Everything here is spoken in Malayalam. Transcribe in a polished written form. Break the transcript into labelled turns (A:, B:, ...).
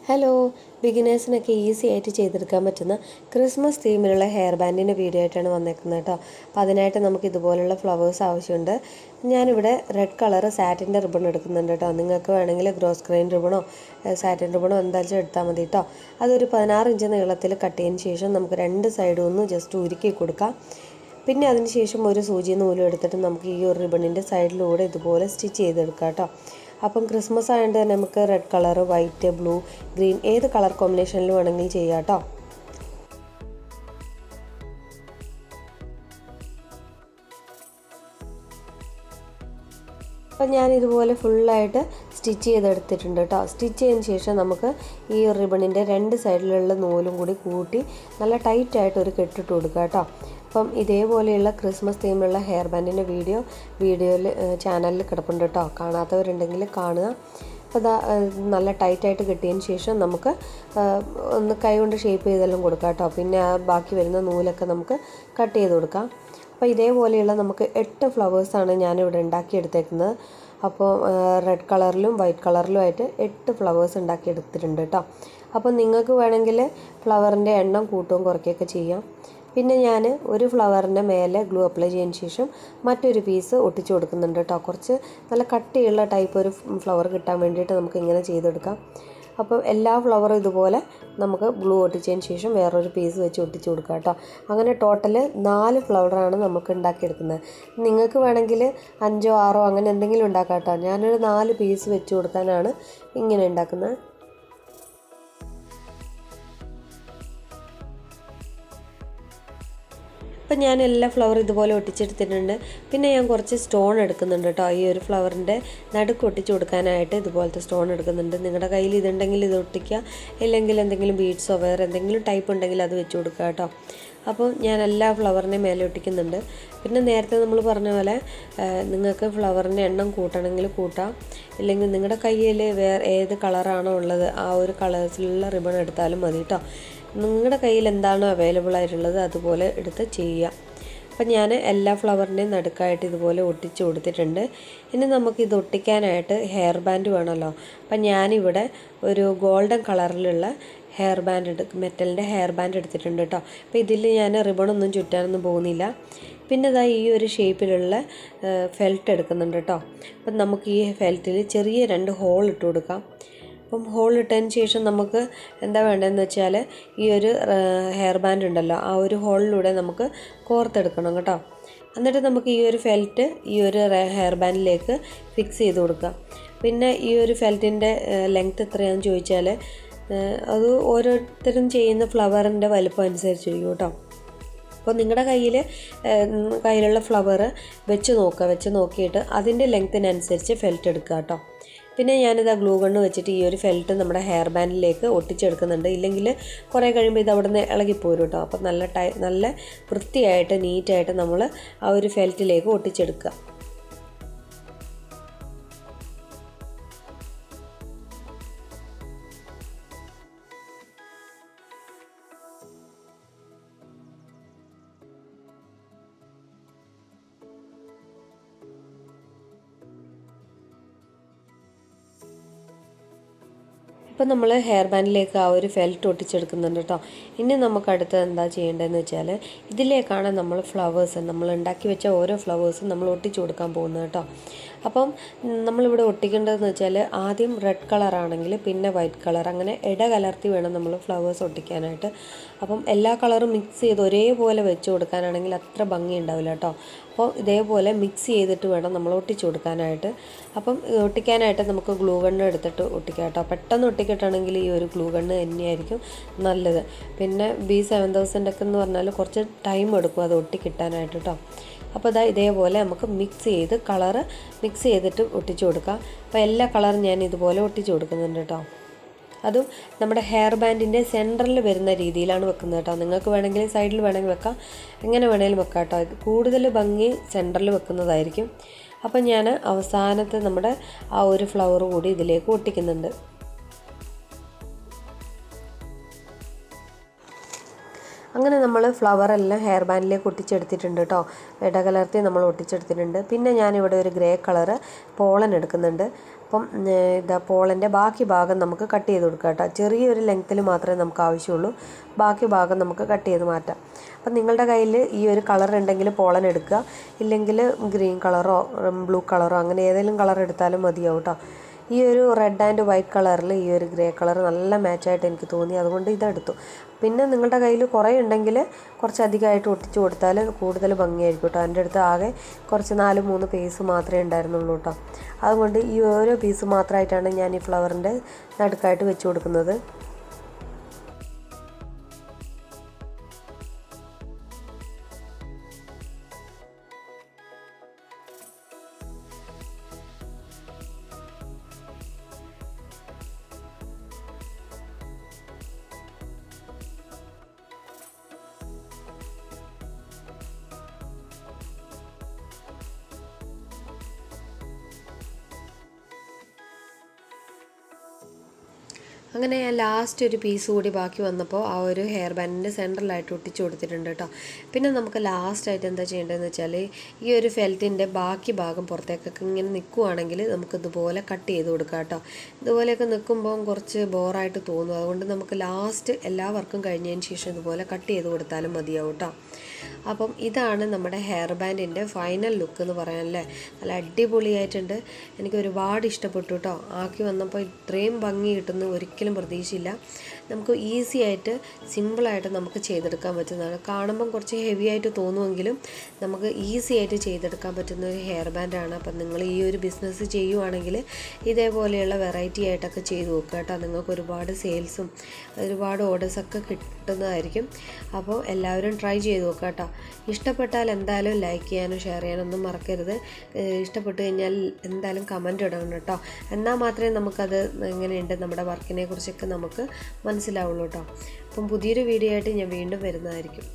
A: ഹലോ, ബിഗിനേഴ്സിനൊക്കെ ഈസി ആയിട്ട് ചെയ്തെടുക്കാൻ പറ്റുന്ന ക്രിസ്മസ് തീമിലുള്ള ഹെയർ ബാൻഡിൻ്റെ വീഡിയോ ആയിട്ടാണ് വന്നേക്കുന്നത് കേട്ടോ. അപ്പോൾ അതിനായിട്ട് നമുക്ക് ഇതുപോലുള്ള ഫ്ലവേഴ്സ് ആവശ്യമുണ്ട്. ഞാനിവിടെ റെഡ് കളർ സാറ്റിൻ്റെ റിബൺ എടുക്കുന്നുണ്ട് കേട്ടോ. നിങ്ങൾക്ക് വേണമെങ്കിൽ ഗ്രോസ് ഗ്രെയിൻ റിബണോ സാറ്റിൻ റിബണോ എന്തായാലും എടുത്താൽ മതി കേട്ടോ. അതൊരു 16 ഇഞ്ച് നീളത്തിൽ കട്ട് ചെയ്തതിന് ശേഷം നമുക്ക് രണ്ട് സൈഡും ഒന്ന് ജസ്റ്റ് ഉരുക്കി കൊടുക്കാം. പിന്നെ അതിന് ശേഷം ഒരു സൂചി നൂലും എടുത്തിട്ട് നമുക്ക് ഈ ഒരു റിബണിൻ്റെ സൈഡിലൂടെ ഇതുപോലെ സ്റ്റിച്ച് ചെയ്തെടുക്കാം കേട്ടോ. അപ്പം ക്രിസ്മസ് ആയതുകൊണ്ട് തന്നെ നമുക്ക് red colour, white, blue, green ഏത് കളർ കോമ്പിനേഷനിൽ വേണമെങ്കിൽ ചെയ്യാം കേട്ടോ. അപ്പം ഞാനിതുപോലെ ഫുള്ളായിട്ട് സ്റ്റിച്ച് ചെയ്തെടുത്തിട്ടുണ്ട് കേട്ടോ. സ്റ്റിച്ച് ചെയ്തതിന് ശേഷം നമുക്ക് ഈ റിബണിൻ്റെ രണ്ട് സൈഡിലുള്ള നൂലും കൂടി കൂട്ടി നല്ല ടൈറ്റായിട്ട് ഒരു കെട്ടിട്ട് കൊടുക്കുക കേട്ടോ. അപ്പം ഇതേപോലെയുള്ള ക്രിസ്മസ് തീമിലുള്ള ഹെയർ ബാൻഡിൻ്റെ വീഡിയോയിൽ ചാനലിൽ കിടപ്പുണ്ട് കേട്ടോ. കാണാത്തവരുണ്ടെങ്കിൽ കാണുക. അപ്പോൾ ഇതാ നല്ല ടൈറ്റായിട്ട് കെട്ടിയതിന് ശേഷം നമുക്ക് ഒന്ന് കൈ കൊണ്ട് ഷേപ്പ് ചെയ്തെല്ലാം കൊടുക്കാം കേട്ടോ. പിന്നെ ബാക്കി വരുന്ന നൂലൊക്കെ നമുക്ക് കട്ട് ചെയ്ത് കൊടുക്കാം. അപ്പോൾ ഇതേപോലെയുള്ള നമുക്ക് 8 ഫ്ലവേഴ്സാണ് ഞാനിവിടെ ഉണ്ടാക്കിയെടുത്തേക്കുന്നത്. അപ്പോൾ റെഡ് കളറിലും വൈറ്റ് കളറിലുമായിട്ട് 8 ഫ്ലവേഴ്സ് ഉണ്ടാക്കിയെടുത്തിട്ടുണ്ട് കേട്ടോ. അപ്പോൾ നിങ്ങൾക്ക് വേണമെങ്കിൽ ഫ്ലവറിൻ്റെ എണ്ണം കൂട്ടുകയും കുറയ്ക്കുകയൊക്കെ ചെയ്യാം. പിന്നെ ഞാൻ ഒരു ഫ്ലവറിൻ്റെ മേലെ ഗ്ലൂ അപ്ലൈ ചെയ്തതിന് ശേഷം മറ്റൊരു പീസ് ഒട്ടിച്ചു കൊടുക്കുന്നുണ്ട് കേട്ടോ. കുറച്ച് നല്ല കട്ടിയുള്ള ടൈപ്പ് ഒരു ഫ്ലവർ കിട്ടാൻ വേണ്ടിയിട്ട് നമുക്ക് ഇങ്ങനെ ചെയ്തെടുക്കാം. അപ്പോൾ എല്ലാ ഫ്ലവറും ഇതുപോലെ നമുക്ക് ഗ്ലൂ ഒട്ടിച്ചതിന് ശേഷം വേറൊരു പീസ് വെച്ച് ഒട്ടിച്ചു കൊടുക്കുക കേട്ടോ. അങ്ങനെ ടോട്ടൽ 4 ഫ്ലവറാണ് നമുക്ക് ഉണ്ടാക്കിയെടുക്കുന്നത്. നിങ്ങൾക്ക് വേണമെങ്കിൽ 5 6 അങ്ങനെ എന്തെങ്കിലും ഉണ്ടാക്കാം കേട്ടോ. ഞാനൊരു 4 പീസ് വെച്ച് കൊടുക്കാനാണ് ഇങ്ങനെ ഉണ്ടാക്കുന്നത്. അപ്പം ഞാൻ എല്ലാ ഫ്ലവർ ഇതുപോലെ ഒട്ടിച്ചെടുത്തിട്ടുണ്ട്. പിന്നെ ഞാൻ കുറച്ച് സ്റ്റോൺ എടുക്കുന്നുണ്ട് കേട്ടോ. ഈ ഒരു ഫ്ലവറിൻ്റെ നടുക്ക് ഒട്ടിച്ച് കൊടുക്കാനായിട്ട് ഇതുപോലത്തെ സ്റ്റോൺ എടുക്കുന്നുണ്ട്. നിങ്ങളുടെ കയ്യിൽ ഇതുണ്ടെങ്കിൽ ഇത് ഒട്ടിക്കുക, ഇല്ലെങ്കിൽ എന്തെങ്കിലും ബീഡ്സോ വേറെ എന്തെങ്കിലും ടൈപ്പ് ഉണ്ടെങ്കിൽ അത് വെച്ച് കൊടുക്കുക കേട്ടോ. അപ്പോൾ ഞാൻ എല്ലാ ഫ്ലവറിൻ്റെയും മേലെ ഒട്ടിക്കുന്നുണ്ട്. പിന്നെ നേരത്തെ നമ്മൾ പറഞ്ഞ പോലെ നിങ്ങൾക്ക് ഫ്ലവറിൻ്റെ എണ്ണം കൂട്ടണമെങ്കിൽ കൂട്ടാം, ഇല്ലെങ്കിൽ നിങ്ങളുടെ കയ്യിൽ വേറെ ഏത് കളറാണോ ഉള്ളത് ആ ഒരു കളേഴ്സിലുള്ള റിബൺ എടുത്താലും മതി കേട്ടോ. നിങ്ങളുടെ കയ്യിൽ എന്താണോ അവൈലബിൾ ആയിട്ടുള്ളത് അതുപോലെ എടുത്ത് ചെയ്യുക. അപ്പം ഞാൻ എല്ലാ ഫ്ലവറിൻ്റെയും നടുക്കായിട്ട് ഇതുപോലെ ഒട്ടിച്ച് കൊടുത്തിട്ടുണ്ട്. ഇനി നമുക്കിത് ഒട്ടിക്കാനായിട്ട് ഹെയർ ബാൻഡ് വേണമല്ലോ. അപ്പം ഞാനിവിടെ ഒരു ഗോൾഡൻ കളറിലുള്ള ഹെയർ ബാൻഡ് മെറ്റലിൻ്റെ ഹെയർ ബാൻഡ് എടുത്തിട്ടുണ്ട് കേട്ടോ. അപ്പോൾ ഇതിൽ ഞാൻ റിബണൊന്നും ചുറ്റാനൊന്നും പോകുന്നില്ല. പിന്നെ ഇതാ ഈ ഒരു ഷേപ്പിലുള്ള ഫെൽറ്റ് എടുക്കുന്നുണ്ട് കേട്ടോ. അപ്പം നമുക്ക് ഈ ഫെൽറ്റിൽ ചെറിയ 2 ഹോൾ ഇട്ട് കൊടുക്കാം. അപ്പം ഹോൾ ഇട്ടതിന് ശേഷം നമുക്ക് എന്താ വേണ്ടതെന്ന് വെച്ചാൽ ഈ ഒരു ഹെയർ ബാൻഡ് ഉണ്ടല്ലോ ആ ഒരു ഹോളിലൂടെ നമുക്ക് കോർത്തെടുക്കണം കേട്ടോ. എന്നിട്ട് നമുക്ക് ഈ ഒരു ഫെൽറ്റ് ഈ ഒരു ഹെയർ ബാൻഡിലേക്ക് ഫിക്സ് ചെയ്ത് കൊടുക്കാം. പിന്നെ ഈ ഒരു ഫെൽറ്റിൻ്റെ ലെങ്ത്ത് എത്രയാണെന്ന് ചോദിച്ചാൽ അത് ഓരോരുത്തരും ചെയ്യുന്ന ഫ്ലവറിൻ്റെ വലുപ്പം അനുസരിച്ചിരിക്കും കേട്ടോ. അപ്പോൾ നിങ്ങളുടെ കയ്യിലുള്ള ഫ്ലവർ വെച്ച് നോക്കിയിട്ട് അതിൻ്റെ ലെങ്ത്തിനനുസരിച്ച് ഫെൽറ്റ് എടുക്കുക കേട്ടോ. പിന്നെ ഞാനിത് ഗ്ലൂ ഗണ്ണ് വെച്ചിട്ട് ഈ ഒരു ഫെൽറ്റ് നമ്മുടെ ഹെയർ ബാൻഡിലേക്ക് ഒട്ടിച്ചെടുക്കുന്നുണ്ട്. ഇല്ലെങ്കിൽ കുറേ കഴിയുമ്പോൾ ഇത് അവിടെ നിന്ന് ഇളകിപ്പോരും കേട്ടോ. അപ്പോൾ നല്ല വൃത്തിയായിട്ട് നീറ്റായിട്ട് നമ്മൾ ആ ഒരു ഫെൽറ്റിലേക്ക് ഒട്ടിച്ചെടുക്കുക. ഇപ്പം നമ്മൾ ഹെയർ ബാൻഡിലേക്ക് ആ ഒരു ഫെൽറ്റ് ഒട്ടിച്ചെടുക്കുന്നുണ്ട് കേട്ടോ. ഇനി നമുക്ക് അടുത്ത് എന്താ ചെയ്യേണ്ടതെന്ന് വെച്ചാൽ ഇതിലേക്കാണ് നമ്മൾ ഫ്ലവേഴ്സ് നമ്മൾ ഉണ്ടാക്കി വെച്ച ഓരോ ഫ്ലവേഴ്സും നമ്മൾ ഒട്ടിച്ചു കൊടുക്കാൻ പോകുന്നത് കേട്ടോ. അപ്പം നമ്മളിവിടെ ഒട്ടിക്കേണ്ടതെന്ന് വെച്ചാൽ ആദ്യം റെഡ് കളറാണെങ്കിൽ പിന്നെ വൈറ്റ് കളർ അങ്ങനെ ഇടകലർത്തി വേണം നമ്മൾ ഫ്ലവേഴ്സ് ഒട്ടിക്കാനായിട്ട്. അപ്പം എല്ലാ കളറും മിക്സ് ചെയ്ത് ഒരേപോലെ വെച്ച് കൊടുക്കാനാണെങ്കിൽ അത്ര ഭംഗി ഉണ്ടാവില്ല കേട്ടോ. അപ്പോൾ ഇതേപോലെ മിക്സ് ചെയ്തിട്ട് വേണം നമ്മൾ ഒട്ടിച്ചു കൊടുക്കാനായിട്ട്. അപ്പം ഒട്ടിക്കാനായിട്ട് നമുക്ക് ഗ്ലൂ ഗണ്ണ് എടുത്തിട്ട് ഒട്ടിക്കാം കേട്ടോ. പെട്ടെന്ന് ഒട്ടിക്കിട്ടാണെങ്കിൽ ഈ ഒരു ഗ്ലൂ ഗണ്ണ് തന്നെയായിരിക്കും നല്ലത്. പിന്നെ B7000 ഒക്കെ എന്ന് പറഞ്ഞാൽ കുറച്ച് ടൈം എടുക്കും അത് ഒട്ടിക്കിട്ടാനായിട്ട് കേട്ടോ. അപ്പോൾ ഇതേപോലെ നമുക്ക് കളറ് മിക്സ് ചെയ്തിട്ട് ഒട്ടിച്ചു കൊടുക്കാം. അപ്പോൾ എല്ലാ കളറും ഞാൻ ഇതുപോലെ ഒട്ടിച്ചു കൊടുക്കുന്നുണ്ട് കേട്ടോ. അതും നമ്മുടെ ഹെയർ ബാൻഡിൻ്റെ സെൻറ്ററിൽ വരുന്ന രീതിയിലാണ് വെക്കുന്നത് കേട്ടോ. നിങ്ങൾക്ക് വേണമെങ്കിൽ സൈഡിൽ വേണമെങ്കിൽ വെക്കാം, എങ്ങനെ വേണമെങ്കിലും വെക്കാം കേട്ടോ. ഇത് കൂടുതൽ ഭംഗി സെൻറ്ററിൽ വെക്കുന്നതായിരിക്കും. അപ്പം ഞാൻ അവസാനത്തെ നമ്മുടെ ആ ഒരു ഫ്ലവർ കൂടി ഇതിലേക്ക് ഒട്ടിക്കുന്നുണ്ട്. അങ്ങനെ നമ്മൾ ഫ്ലവറെല്ലാം ഹെയർ ബാൻഡിലേക്ക് ഒട്ടിച്ചെടുത്തിട്ടുണ്ട് കേട്ടോ. ഇടകലർത്തി നമ്മൾ ഒട്ടിച്ചെടുത്തിട്ടുണ്ട്. പിന്നെ ഞാനിവിടെ ഒരു ഗ്രേ കളറ് പോളൻ എടുക്കുന്നുണ്ട്. അപ്പം ഇതാ പോളൻ്റെ ബാക്കി ഭാഗം നമുക്ക് കട്ട് ചെയ്ത് കൊടുക്കാം കേട്ടോ. ചെറിയൊരു ലെങ്ത്തിൽ മാത്രമേ നമുക്ക് ആവശ്യമുള്ളൂ, ബാക്കി ഭാഗം നമുക്ക് കട്ട് ചെയ്ത് മാറ്റാം. അപ്പം നിങ്ങളുടെ കയ്യിൽ ഈ ഒരു കളർ ഉണ്ടെങ്കിൽ പോളൻ എടുക്കുക, ഇല്ലെങ്കിൽ ഗ്രീൻ കളറോ ബ്ലൂ കളറോ അങ്ങനെ ഏതെങ്കിലും കളർ എടുത്താലും മതിയാവും കേട്ടോ. ഈ ഒരു റെഡ് ആൻഡ് വൈറ്റ് കളറിൽ ഈ ഒരു ഗ്രേ കളർ നല്ല മാച്ചായിട്ട് എനിക്ക് തോന്നി, അതുകൊണ്ട് ഇതെടുത്തു. പിന്നെ നിങ്ങളുടെ കയ്യിൽ കുറേ ഉണ്ടെങ്കിൽ കുറച്ചധികമായിട്ട് ഒട്ടിച്ച് കൊടുത്താൽ കൂടുതൽ ഭംഗിയായിരിക്കും കേട്ടോ. എൻ്റെ അടുത്ത് ആകെ കുറച്ച് 4-3 പീസ് മാത്രമേ ഉണ്ടായിരുന്നുള്ളൂ കേട്ടോ. അതുകൊണ്ട് ഈ ഓരോ പീസ് മാത്രമായിട്ടാണ് ഞാൻ ഈ ഫ്ലവറിൻ്റെ നടുക്കായിട്ട് വെച്ച് കൊടുക്കുന്നത്. അങ്ങനെ ഞാൻ ലാസ്റ്റ് ഒരു പീസ് കൂടി ബാക്കി വന്നപ്പോൾ ആ ഒരു ഹെയർ ബാൻഡിൻ്റെ സെൻറ്ററിലായിട്ട് ഒട്ടിച്ച് കൊടുത്തിട്ടുണ്ട് കേട്ടോ. പിന്നെ നമുക്ക് ലാസ്റ്റായിട്ട് എന്താ ചെയ്യേണ്ടതെന്ന് വെച്ചാൽ ഈ ഒരു ഫെൽറ്റിൻ്റെ ബാക്കി ഭാഗം പുറത്തേക്കൊക്കെ ഇങ്ങനെ നിൽക്കുവാണെങ്കിൽ നമുക്കിതുപോലെ കട്ട് ചെയ്ത് കൊടുക്കാം കേട്ടോ. ഇതുപോലെയൊക്കെ നിൽക്കുമ്പോൾ കുറച്ച് ബോറായിട്ട് തോന്നും, അതുകൊണ്ട് നമുക്ക് ലാസ്റ്റ് എല്ലാ വർക്കും കഴിഞ്ഞതിന് ശേഷം ഇതുപോലെ കട്ട് ചെയ്ത് കൊടുത്താലും മതിയാവും കേട്ടോ. അപ്പം ഇതാണ് നമ്മുടെ ഹെയർ ബാൻഡിൻ്റെ ഫൈനൽ ലുക്ക് എന്ന് പറയാനല്ലേ. നല്ല അടിപൊളിയായിട്ടുണ്ട്, എനിക്ക് ഒരുപാട് ഇഷ്ടപ്പെട്ടു കേട്ടോ. ആക്കി വന്നപ്പോൾ ഇത്രയും ഭംഗി കിട്ടുന്ന ഒരിക്കലും പ്രതീക്ഷയില്ല. നമുക്ക് ഈസി ആയിട്ട് സിമ്പിളായിട്ട് നമുക്ക് ചെയ്തെടുക്കാൻ പറ്റുന്നതാണ്. കാണുമ്പം കുറച്ച് ഹെവി ആയിട്ട് തോന്നുമെങ്കിലും നമുക്ക് ഈസി ആയിട്ട് ചെയ്തെടുക്കാൻ പറ്റുന്ന ഒരു ഹെയർ ബാൻഡാണ്. അപ്പം നിങ്ങൾ ഈ ഒരു ബിസിനസ് ചെയ്യുവാണെങ്കിൽ ഇതേപോലെയുള്ള വെറൈറ്റി ആയിട്ടൊക്കെ ചെയ്ത് നോക്കുക കേട്ടോ. നിങ്ങൾക്ക് ഒരുപാട് സെയിൽസും ഒരുപാട് ഓർഡേഴ്സൊക്കെ കിട്ടുന്നതായിരിക്കും. അപ്പോൾ എല്ലാവരും ട്രൈ ചെയ്ത് നോക്കുക കേട്ടോ. ഇഷ്ടപ്പെട്ടാൽ എന്തായാലും ലൈക്ക് ചെയ്യാനും ഷെയർ ചെയ്യാനും ഒന്നും മറക്കരുത്. ഇഷ്ടപ്പെട്ട് കഴിഞ്ഞാൽ എന്തായാലും കമൻറ്റ് ഇടണം കേട്ടോ. എന്നാൽ മാത്രമേ നമുക്കത് എങ്ങനെയുണ്ട് നമ്മുടെ വർക്കിനെ കുറിച്ചൊക്കെ നമുക്ക് മനസ്സിലാവുള്ളൂ കേട്ടോ. അപ്പം പുതിയൊരു വീഡിയോ ആയിട്ട് ഞാൻ വീണ്ടും വരുന്നതായിരിക്കും.